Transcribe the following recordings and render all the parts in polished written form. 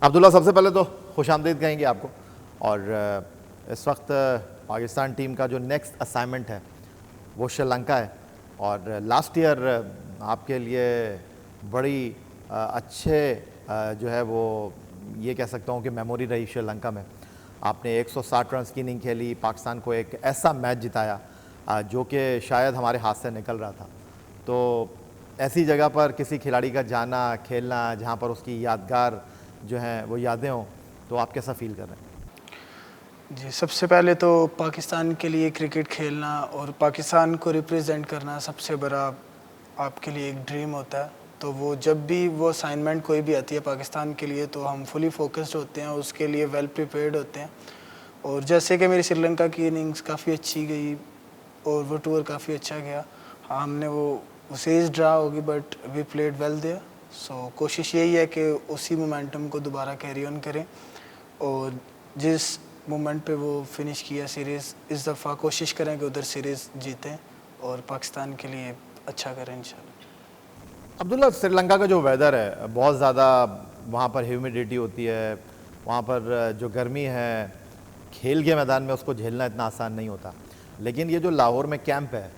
अब्दुल्ला, सबसे पहले तो खुशामदीद कहेंगे आपको। और इस वक्त पाकिस्तान टीम का जो नेक्स्ट असाइनमेंट है वो श्रीलंका है। और लास्ट ईयर आपके लिए बड़ी अच्छे जो है वो ये कह सकता हूँ कि मेमोरी रही श्रीलंका में। आपने 160 रन की इनिंग खेली, पाकिस्तान को एक ऐसा मैच जिताया जो कि शायद हमारे हाथ से निकल रहा था। तो ऐसी जगह पर किसी खिलाड़ी का जाना, खेलना, जहाँ पर उसकी यादगार जो हैं वो यादें हों, तो आप कैसा फील कर रहे हैं? जी, सबसे पहले तो पाकिस्तान के लिए क्रिकेट खेलना और पाकिस्तान को रिप्रेजेंट करना सबसे बड़ा आपके लिए एक ड्रीम होता है। तो वो जब भी वो असाइनमेंट कोई भी आती है पाकिस्तान के लिए तो हम फुली फोकस्ड होते हैं, उसके लिए वेल प्रिपेयर्ड होते हैं। और जैसे कि मेरी श्रीलंका की इनिंग्स काफ़ी अच्छी गई और वो टूर काफ़ी अच्छा गया। हाँ, हमने वो सीरीज़ ड्रा होगी but we played well there. So कोशिश यही है कि उसी मोमेंटम को दोबारा कैरी ऑन करें और जिस मोमेंट पे वो फिनिश किया सीरीज़, इस दफ़ा कोशिश करें कि उधर सीरीज़ जीतें और पाकिस्तान के लिए अच्छा करें इंशाल्लाह। अब्दुल्ला, श्रीलंका का जो वेदर है बहुत ज़्यादा, वहाँ पर ह्यूमिडिटी होती है, वहाँ पर जो गर्मी है, खेल के मैदान में उसको झेलना इतना आसान नहीं होता। लेकिन ये जो लाहौर में कैंप है,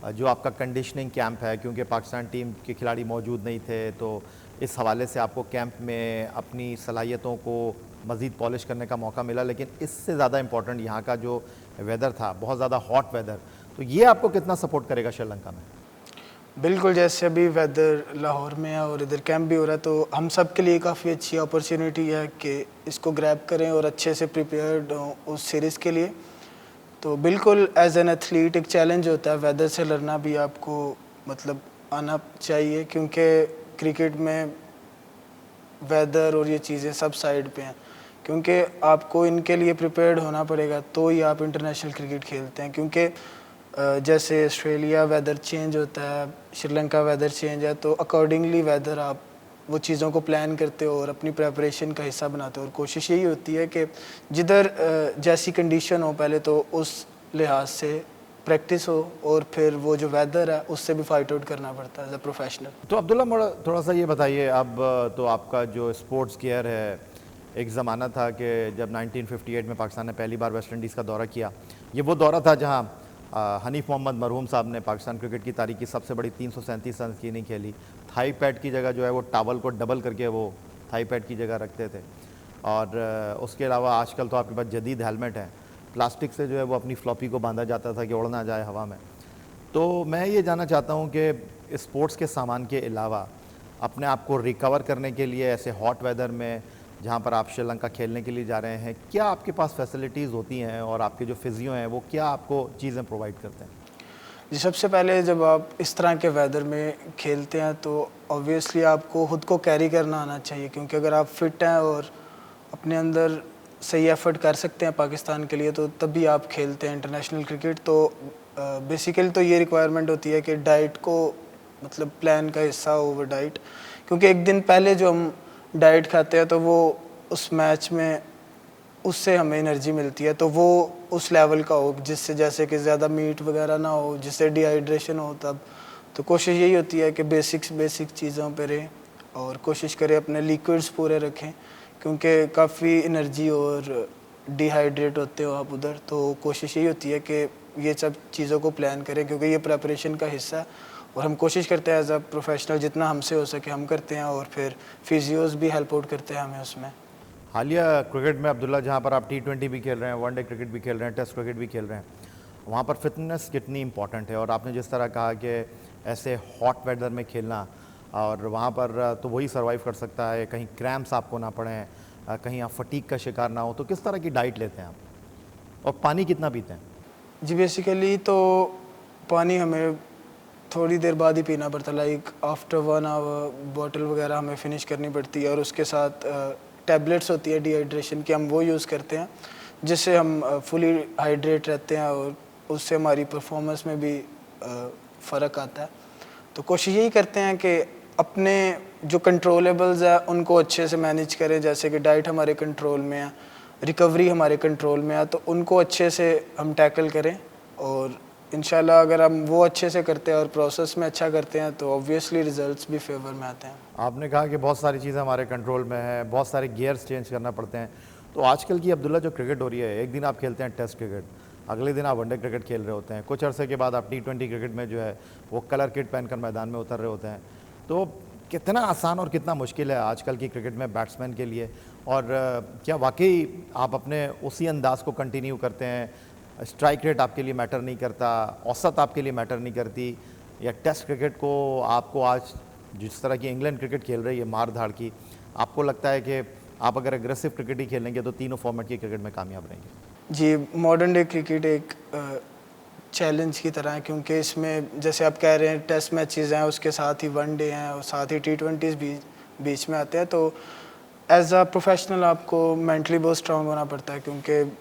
जो आपका कंडीशनिंग कैंप है, क्योंकि पाकिस्तान टीम के खिलाड़ी मौजूद नहीं थे, तो इस हवाले से आपको कैंप में अपनी सलाहियतों को मज़ीद पॉलिश करने का मौका मिला। लेकिन इससे ज़्यादा इम्पॉर्टेंट यहाँ का जो वेदर था, बहुत ज़्यादा हॉट वेदर, तो ये आपको कितना सपोर्ट करेगा श्रीलंका में? बिल्कुल, जैसे अभी वेदर लाहौर में है और इधर कैंप भी हो रहा है तो हम सब के लिए काफ़ी अच्छी अपॉर्चुनिटी है कि इसको ग्रैब करें और अच्छे से प्रिपेयर्ड हों उस सीरीज़ के लिए। तो बिल्कुल एज एन एथलीट एक चैलेंज होता है, वेदर से लड़ना भी आपको मतलब आना चाहिए, क्योंकि क्रिकेट में वेदर और ये चीज़ें सब साइड पे हैं। क्योंकि आपको इनके लिए प्रिपेयर्ड होना पड़ेगा तो ही आप इंटरनेशनल क्रिकेट खेलते हैं। क्योंकि जैसे ऑस्ट्रेलिया वेदर चेंज होता है, श्रीलंका वेदर चेंज है, तो अकॉर्डिंगली वेदर आप वो चीज़ों को प्लान करते हो और अपनी प्रेपरेशन का हिस्सा बनाते हो। और कोशिश यही होती है कि जिधर जैसी कंडीशन हो पहले तो उस लिहाज से प्रैक्टिस हो और फिर वो जो वेदर है उससे भी फाइट आउट करना पड़ता है एज अ प्रोफेशनल। तो अब्दुल्ला, थोड़ा सा ये बताइए, अब तो आपका जो स्पोर्ट्स गियर है, एक ज़माना था कि जब 1958 में पाकिस्तान ने पहली बार वेस्ट इंडीज़ का दौरा किया, ये वो दौरा था जहां हनीफ मोहम्मद मरहूम साहब ने पाकिस्तान क्रिकेट की तारीख की सबसे बड़ी 337 रन की इनिंग खेली। थाई पैड की जगह जो है वो टावल को डबल करके वो थाई पैड की जगह रखते थे। और उसके अलावा आजकल तो आपके पास जदीद हेलमेट है, प्लास्टिक से जो है वो अपनी फ्लॉपी को बांधा जाता था कि उड़ ना जाए हवा में। तो मैं ये जानना चाहता हूँ कि स्पोर्ट्स के सामान के अलावा अपने आप को रिकवर करने के लिए ऐसे हॉट वेदर में जहाँ पर आप श्रीलंका खेलने के लिए जा रहे हैं, क्या आपके पास फैसिलिटीज़ होती हैं और आपके जो फिजियो हैं वो क्या आपको चीज़ें प्रोवाइड करते हैं? जी, सबसे पहले जब आप इस तरह के वेदर में खेलते हैं तो ऑब्वियसली आपको खुद को कैरी करना आना चाहिए, क्योंकि अगर आप फिट हैं और अपने अंदर सही एफर्ट कर सकते हैं पाकिस्तान के लिए तो तभी आप खेलते हैं इंटरनेशनल क्रिकेट। तो बेसिकली तो ये रिक्वायरमेंट होती है कि डाइट को मतलब प्लान का हिस्सा हो ओवर डाइट, क्योंकि एक दिन पहले जो हम डाइट खाते हैं तो वो उस मैच में उससे हमें एनर्जी मिलती है, तो वो उस लेवल का हो जिससे जैसे कि ज़्यादा मीट वगैरह ना हो जिससे डिहाइड्रेशन हो तब। तो कोशिश यही होती है कि बेसिक चीज़ों पे रहें और कोशिश करें अपने लिक्विड्स पूरे रखें, क्योंकि काफ़ी एनर्जी और डिहाइड्रेट होते हो आप उधर। तो कोशिश यही होती है कि ये सब चीज़ों को प्लान करें, क्योंकि ये प्रेपरेशन का हिस्सा है और हम कोशिश करते हैं एज अ प्रोफेशनल जितना हमसे हो सके हम करते हैं और फिर फिजियोज़ भी हेल्प आउट करते हैं हमें उसमें। हालिया क्रिकेट में अब्दुल्ला, जहाँ पर आप T20 भी खेल रहे हैं, वनडे क्रिकेट भी खेल रहे हैं, टेस्ट क्रिकेट भी खेल रहे हैं, वहाँ पर फिटनेस कितनी इंपॉर्टेंट है? और आपने जिस तरह कहा कि ऐसे हॉट वेदर में खेलना, और वहाँ पर तो वही सर्वाइव कर सकता है, कहीं क्रैम्प्स आपको ना पड़ें, कहीं आप फटीग का शिकार ना हो, तो किस तरह की डाइट लेते हैं आप और पानी कितना पीते हैं? जी, बेसिकली तो पानी हमें थोड़ी देर बाद ही पीना पड़ता है, लाइक आफ्टर 1 आवर बॉटल वगैरह हमें फिनिश करनी पड़ती है। और उसके साथ टैबलेट्स होती है डिहाइड्रेशन की, हम वो यूज़ करते हैं जिससे हम फुली हाइड्रेट रहते हैं और उससे हमारी परफॉर्मेंस में भी फ़र्क आता है। तो कोशिश यही करते हैं कि अपने जो कंट्रोलेबल्स है उनको अच्छे से मैनेज करें, जैसे कि डाइट हमारे कंट्रोल में है, रिकवरी हमारे कंट्रोल में है, तो उनको अच्छे से हम टैकल करें। और इंशाल्लाह अगर हम वो अच्छे से करते हैं और प्रोसेस में अच्छा करते हैं तो ऑब्वियसली रिजल्ट्स भी फेवर में आते हैं। आपने कहा कि बहुत सारी चीज़ें हमारे कंट्रोल में है, बहुत सारे गियर्स चेंज करना पड़ते हैं। तो आजकल की अब्दुल्ला जो क्रिकेट हो रही है, एक दिन आप खेलते हैं टेस्ट क्रिकेट, अगले दिन आप वनडे क्रिकेट खेल रहे होते हैं, कुछ अरसे के बाद आप T20 क्रिकेट में जो है वो कलर किट पहनकर मैदान में उतर रहे होते हैं। तो कितना आसान और कितना मुश्किल है आजकल की क्रिकेट में बैट्समैन के लिए, और क्या वाकई आप अपने उसी अंदाज को कंटिन्यू करते हैं? स्ट्राइक रेट आपके लिए मैटर नहीं करता, औसत आपके लिए मैटर नहीं करती, या टेस्ट क्रिकेट को आपको आज जिस तरह की इंग्लैंड क्रिकेट खेल रही है मार धाड़ की, आपको लगता है कि आप अगर एग्रेसिव क्रिकेट ही खेलेंगे तो तीनों फॉर्मेट की क्रिकेट में कामयाब रहेंगे? जी, मॉडर्न डे क्रिकेट एक चैलेंज की तरह है, क्योंकि इसमें जैसे आप कह रहे हैं टेस्ट मैचेस हैं, उसके साथ ही वनडे हैं और साथ ही T20s भी बीच में आते हैं। तो एज अ प्रोफेशनल आपको मेंटली बहुत स्ट्रांग होना पड़ता है, क्योंकि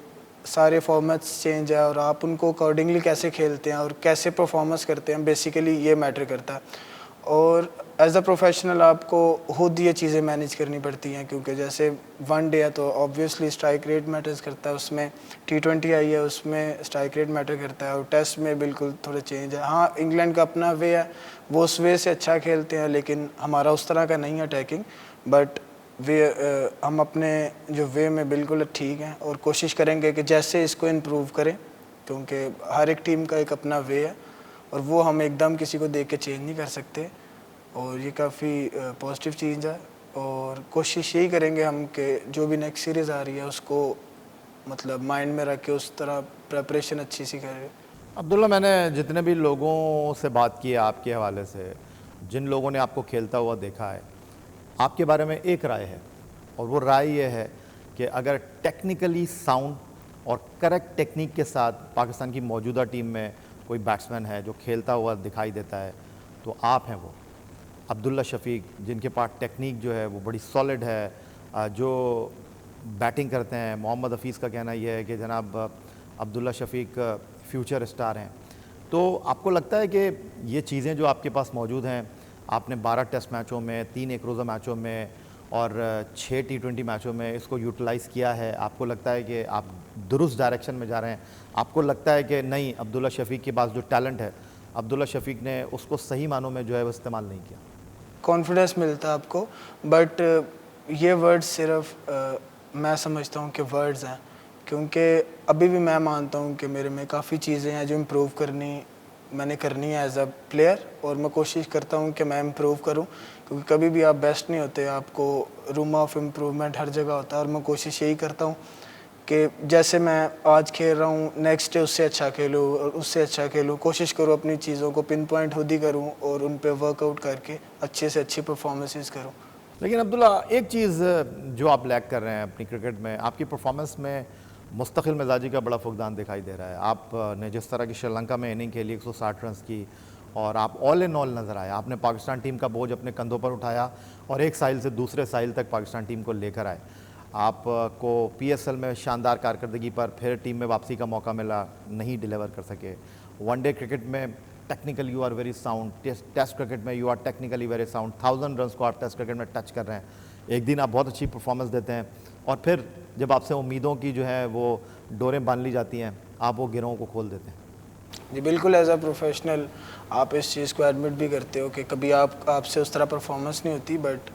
सारे फॉर्मेट्स चेंज है और आप उनको अकॉर्डिंगली कैसे खेलते हैं और कैसे परफॉर्मेंस करते हैं, बेसिकली ये मैटर करता है। और एज अ प्रोफेशनल आपको खुद ये चीज़ें मैनेज करनी पड़ती हैं, क्योंकि जैसे वनडे है तो ऑब्वियसली स्ट्राइक रेट मैटर्स करता है, उसमें T20 आई है उसमें स्ट्राइक रेट मैटर करता है, और टेस्ट में बिल्कुल थोड़ा चेंज है। हाँ, इंग्लैंड का अपना वे है, वो उस वे से अच्छा खेलते हैं, लेकिन हमारा उस तरह का नहीं है अटैकिंग। बट वे हम अपने जो वे में बिल्कुल ठीक हैं और कोशिश करेंगे कि जैसे इसको इम्प्रूव करें, क्योंकि हर एक टीम का एक अपना वे है और वो हम एकदम किसी को देख के चेंज नहीं कर सकते। और ये काफ़ी पॉजिटिव चीज़ है, और कोशिश यही करेंगे हम कि जो भी नेक्स्ट सीरीज़ आ रही है उसको मतलब माइंड में रख के उस तरह प्रेपरेशन अच्छी सी करें। अब्दुल्ला, मैंने जितने भी लोगों से बात की है आपके हवाले से, जिन लोगों ने आपको खेलता हुआ देखा है, आपके बारे में एक राय है, और वो राय ये है कि अगर टेक्निकली साउंड और करेक्ट टेक्निक के साथ पाकिस्तान की मौजूदा टीम में कोई बैट्समैन है जो खेलता हुआ दिखाई देता है, तो आप हैं वो अब्दुल्ला शफीक, जिनके पास टेक्निक जो है वो बड़ी सॉलिड है, जो बैटिंग करते हैं। मोहम्मद हफीज़ का कहना यह है कि जनाब अब्दुल्ला शफीक फ्यूचर स्टार हैं। तो आपको लगता है कि ये चीज़ें जो आपके पास मौजूद हैं, आपने 12 टेस्ट मैचों में, 3 एक रोज़ा मैचों में और 6 T20 मैचों में इसको यूटिलाइज़ किया है, आपको लगता है कि आप दुरुस्त डायरेक्शन में जा रहे हैं? आपको लगता है कि नहीं, अब्दुल्ला शफीक के पास जो टैलेंट है, अब्दुल्ला शफीक ने उसको सही मानों में जो है वो इस्तेमाल नहीं किया? कॉन्फिडेंस मिलता है आपको, बट ये वर्ड्स सिर्फ मैं समझता हूँ कि वर्ड्स हैं, क्योंकि अभी भी मैं मानता हूँ कि मेरे में काफ़ी चीज़ें हैं जो इम्प्रूव मैंने करनी है एज अ प्लेयर, और मैं कोशिश करता हूँ कि मैं इम्प्रूव करूँ, क्योंकि कभी भी आप बेस्ट नहीं होते, आपको रूम ऑफ इम्प्रूवमेंट हर जगह होता है। और मैं कोशिश यही करता हूँ कि जैसे मैं आज खेल रहा हूँ, नेक्स्ट डे उससे अच्छा खेलूँ और उससे अच्छा खेलूँ, कोशिश करूँ अपनी चीज़ों को पिन पॉइंट खुद ही करूँ और उन पे वर्कआउट करके अच्छे से अच्छी परफॉर्मेंसेस करूँ। लेकिन अब्दुल्ला, एक चीज़ जो आप लैक कर रहे हैं अपनी क्रिकेट में, आपकी परफॉर्मेंस में मुस्तकिल मिजाजी का बड़ा फुकदान दिखाई दे रहा है। आपने जिस तरह की श्रीलंका में इनिंग खेली 160 रन की, और आप ऑल इन ऑल नज़र आए, आपने पाकिस्तान टीम का बोझ अपने कंधों पर उठाया और एक साहिल से दूसरे साहिल तक पाकिस्तान टीम को लेकर आए। आपको PSL में शानदार कारकर्दगी पर फिर टीम में वापसी का मौका मिला, नहीं डिलीवर कर सके। वनडे क्रिकेट में technical you are very sound, test cricket में you are technically very sound, 1000 run को आप टेस्ट क्रिकेट में टच कर रहे हैं। एक दिन आप बहुत अच्छी परफॉर्मेंस देते हैं, और फिर जब आपसे उम्मीदों की जो है वो डोरें बांध ली जाती हैं, आप वो गिरोह को खोल देते हैं। जी बिल्कुल, एज अ प्रोफेशनल आप इस चीज़ को एडमिट भी करते हो कि कभी आपसे उस तरह परफॉर्मेंस नहीं होती, बट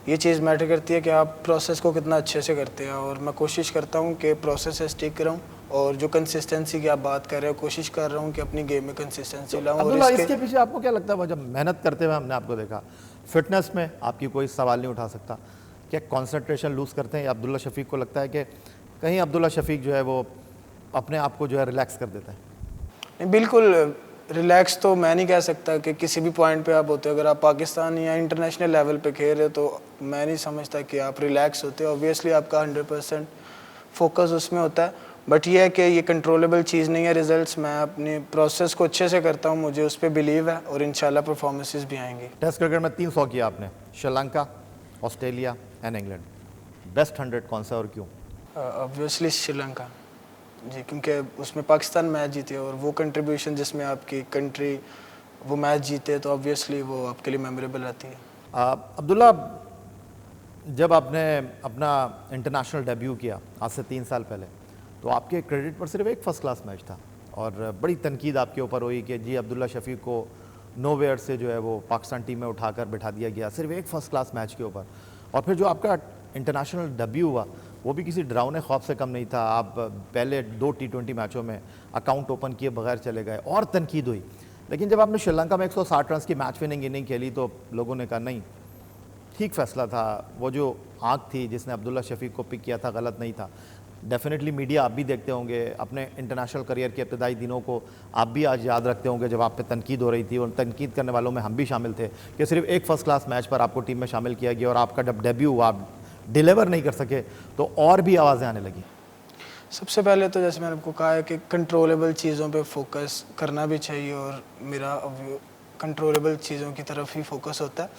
ये चीज़ मैटर करती है कि आप प्रोसेस को कितना अच्छे से करते हैं। और मैं कोशिश करता हूँ कि प्रोसेस से स्टिक रहूँ, और जो कंसिस्टेंसी की आप बात कर रहे हो, कोशिश कर रहा हूँ कि अपनी गेम में कंसिस्टेंसी लाऊँ। और इसके पीछे आपको क्या लगता है? जब मेहनत करते हुए हमने आपको देखा, फिटनेस में आपकी कोई सवाल नहीं उठा सकता, क्या कॉन्सेंट्रेशन लूज़ करते हैं, या अब्दुल्ला शफीक को लगता है कि कहीं अब्दुल्ला शफीक जो है वो अपने आप को जो है रिलैक्स कर देता है? नहीं, बिल्कुल रिलैक्स तो मैं नहीं कह सकता कि किसी भी पॉइंट पे आप होते हो। अगर आप पाकिस्तान या इंटरनेशनल लेवल पे खेल रहे हो तो मैं नहीं समझता कि आप रिलैक्स होते हो। ऑब्वियसली आपका 100% फोकस उसमें होता है, बट ये है कि ये कंट्रोलेबल चीज़ नहीं है रिजल्ट्स। मैं अपनी प्रोसेस को अच्छे से करता हूँ, मुझे उस पर बिलीव है, और इंशाल्लाह परफॉर्मेंसेस भी आएंगी। टेस्ट क्रिकेट में 300 किया आपने, Sri Lanka, Australia and England, best 100 कौन सा और क्यों? ऑब्वियसली श्रीलंका जी, क्योंकि उसमें पाकिस्तान मैच जीते और वो कंट्रीब्यूशन जिसमें आपकी कंट्री वो मैच जीते, तो ऑब्वियसली वो आपके लिए मेमोरेबल रहती है। अब्दुल्ला, जब आपने अपना इंटरनेशनल डेब्यू किया आज से 3 साल पहले, तो आपके क्रेडिट पर सिर्फ एक फर्स्ट क्लास मैच था, और बड़ी तनकीद आपके ऊपर हुई कि जी अब्दुल्ला शफीक को नोवेयर से जो है वो पाकिस्तान टीम में उठाकर बिठा दिया गया सिर्फ एक फर्स्ट क्लास मैच के ऊपर। और फिर जो आपका इंटरनेशनल डेब्यू हुआ वो भी किसी डरावने खौफ से कम नहीं था। आप पहले 2 T20 मैचों में अकाउंट ओपन किए बगैर चले गए और तनकीद हुई, लेकिन जब आपने श्रीलंका में 160 रन की मैच विनिंग इनिंग खेली तो लोगों ने कहा नहीं, ठीक फैसला था। वो जो आँख थी जिसने अब्दुल्ला शफीक को पिक किया था गलत नहीं था। डेफिनेटली मीडिया आप भी देखते होंगे, अपने इंटरनेशनल करियर के इब्तदाई दिनों को आप भी आज याद रखते होंगे जब आप पे तनकीद हो रही थी, और तनकीद करने वालों में हम भी शामिल थे कि सिर्फ एक फ़र्स्ट क्लास मैच पर आपको टीम में शामिल किया गया और आपका जब डेब्यू हुआ आप डिलीवर नहीं कर सके तो और भी आवाज़ें आने लगी। सबसे पहले तो जैसे मैंने आपको कहा है कि कंट्रोलेबल चीज़ों पे फोकस करना भी चाहिए, और मेरा अब कंट्रोलेबल चीज़ों की तरफ ही फोकस होता है।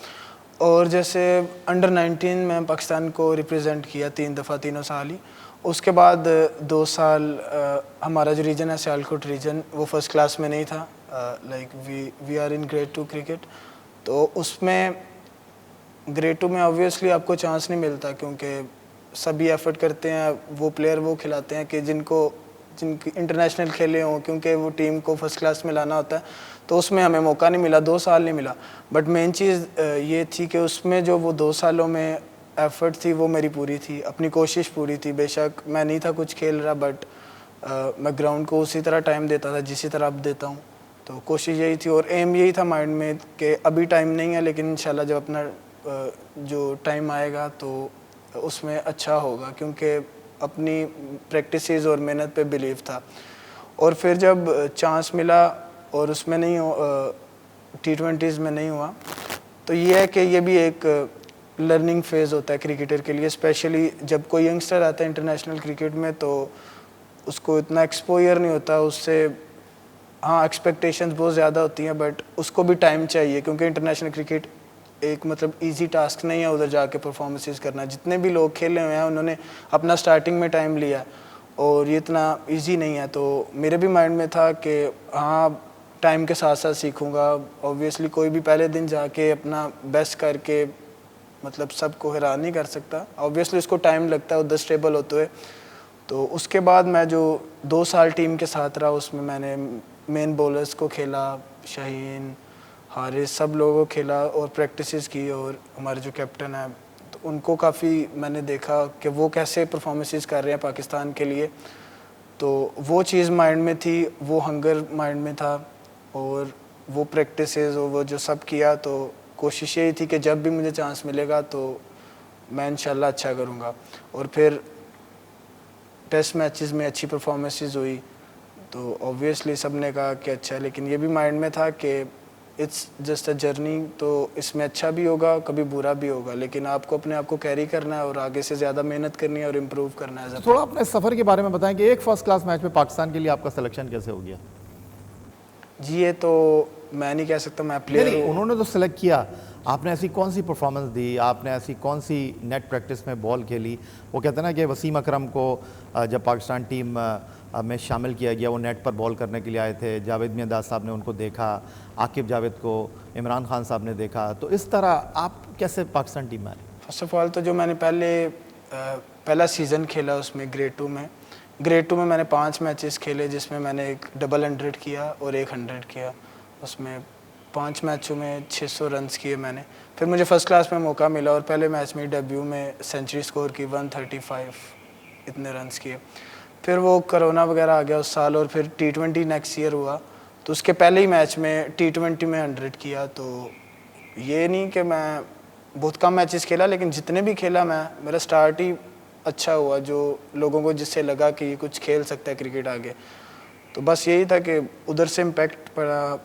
और जैसे अंडर 19 में पाकिस्तान को रिप्रेजेंट किया 3 दफ़ा तीनों साल ही। उसके बाद 2 साल हमारा जो रीजन है सियालकोट रीजन वो फर्स्ट क्लास में नहीं था, like we are in grade 2 cricket. तो उसमें ग्रेड 2 में ऑब्वियसली आपको चांस नहीं मिलता, क्योंकि सभी एफर्ट करते हैं, वो प्लेयर वो खिलाते हैं कि जिनकी इंटरनेशनल खेले हों, क्योंकि वो टीम को फर्स्ट क्लास में लाना होता है। तो उसमें हमें मौका नहीं मिला, 2 साल नहीं मिला। बट मेन चीज़ ये थी कि उसमें जो वो 2 सालों में एफ़र्ट थी वो मेरी पूरी थी, अपनी कोशिश पूरी थी। बेशक मैं नहीं था कुछ खेल रहा, बट मैं ग्राउंड को उसी तरह टाइम देता था जिसी तरह अब देता हूँ। तो कोशिश यही थी और एम यही था माइंड में कि अभी टाइम नहीं है, लेकिन इंशाल्लाह जब अपना जो टाइम आएगा तो उसमें अच्छा होगा, क्योंकि अपनी प्रैक्टिसेस और मेहनत पे बिलीव था। और फिर जब चांस मिला और उसमें नहीं हो, T20s में नहीं हुआ, तो ये है कि ये भी एक लर्निंग फेज़ होता है क्रिकेटर के लिए। स्पेशली जब कोई यंगस्टर आता है इंटरनेशनल क्रिकेट में तो उसको इतना एक्सपोजर नहीं होता उससे। हाँ, एक्सपेक्टेशंस बहुत ज़्यादा होती हैं, बट उसको भी टाइम चाहिए, क्योंकि इंटरनेशनल क्रिकेट एक मतलब इजी टास्क नहीं है उधर जाके परफॉर्मेंसेस करना। जितने भी लोग खेले हुए हैं उन्होंने अपना स्टार्टिंग में टाइम लिया और ये इतना इजी नहीं है। तो मेरे भी माइंड में था कि हाँ, टाइम के साथ साथ सीखूंगा। ऑब्वियसली कोई भी पहले दिन जाके अपना बेस्ट करके मतलब सबको हैरान नहीं कर सकता, ऑब्वियसली उसको टाइम लगता है उधर स्टेबल होते हुए। तो उसके बाद मैं जो 2 साल टीम के साथ रहा, उसमें मैंने मेन बॉलर्स को खेला, शाहीन, हारिस, सब लोगों को खेला और प्रैक्टिसेस की। और हमारे जो कैप्टन है तो उनको काफ़ी मैंने देखा कि वो कैसे परफॉर्मेंसेस कर रहे हैं पाकिस्तान के लिए। तो वो चीज़ माइंड में थी, वो हंगर माइंड में था, और वो प्रैक्टिसेस और वो जो सब किया। तो कोशिश यही थी कि जब भी मुझे चांस मिलेगा तो मैं इंशाल्लाह अच्छा करूँगा। और फिर टेस्ट मैचेस में अच्छी परफॉर्मेंसेस हुई तो ऑब्वियसली सब ने कहा कि अच्छा है, लेकिन ये भी माइंड में था कि इट्स जस्ट अ जर्नी, तो इसमें अच्छा भी होगा कभी बुरा भी होगा, लेकिन आपको अपने आप को कैरी करना है और आगे से ज़्यादा मेहनत करनी है और इम्प्रूव करना है। थोड़ा अपने सफ़र के बारे में बताएं कि एक फर्स्ट क्लास मैच में पाकिस्तान के लिए आपका सिलेक्शन कैसे हो गया? जी, ये तो मैं नहीं कह सकता, मैं प्लेयर हूँ। उन्होंने तो सेलेक्ट किया, आपने ऐसी कौन सी परफॉर्मेंस दी, आपने ऐसी कौन सी नेट प्रैक्टिस में बॉल खेली? वो कहते हैं ना कि वसीम अकरम को जब पाकिस्तान टीम में शामिल किया गया वो नेट पर बॉल करने के लिए आए थे, जावेद मियांदाद साहब ने उनको देखा, आकिब जावेद को इमरान खान साहब ने देखा, तो इस तरह आप कैसे पाकिस्तान टीम में आए? फर्स्ट ऑफ ऑल तो जो मैंने पहला सीज़न खेला उसमें ग्रेड 2 में मैंने 5 मैचेस खेले, जिसमें मैंने एक डबल 100 किया और एक 100 किया। उसमें 5 मैचों में 600 रन्स किए मैंने। फिर मुझे फ़र्स्ट क्लास में मौका मिला और पहले मैच में डेब्यू में सेंचुरी स्कोर की, 135 इतने रन्स किए। फिर वो कोरोना वगैरह आ गया उस साल, और फिर T20 नेक्स्ट ईयर हुआ, तो उसके पहले ही मैच में T20 में 100 किया। तो ये नहीं कि मैं बहुत कम मैचेस खेला, लेकिन जितने भी खेला मेरा स्टार्ट ही अच्छा हुआ, जो लोगों को जिससे लगा कि ये कुछ खेल सकता है क्रिकेट आगे। तो बस यही था कि उधर से इम्पैक्ट पड़ा।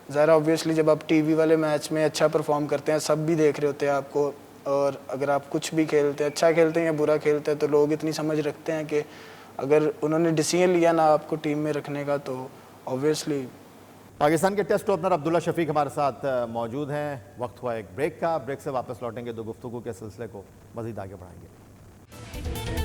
ज़रा ऑब्वियसली जब आप टीवी वाले मैच में अच्छा परफॉर्म करते हैं, सब भी देख रहे होते हैं आपको, और अगर आप कुछ भी खेलते हैं, अच्छा खेलते हैं या बुरा खेलते हैं, तो लोग इतनी समझ रखते हैं कि अगर उन्होंने डिसीजन लिया ना आपको टीम में रखने का, तो ऑब्वियसली। पाकिस्तान के टेस्ट ओपनर अब्दुल्ला शफीक हमारे साथ मौजूद हैं। वक्त हुआ एक ब्रेक का, ब्रेक से वापस लौटेंगे तो गुफ्तगू के सिलसिले को मज़ीद आगे बढ़ाएंगे।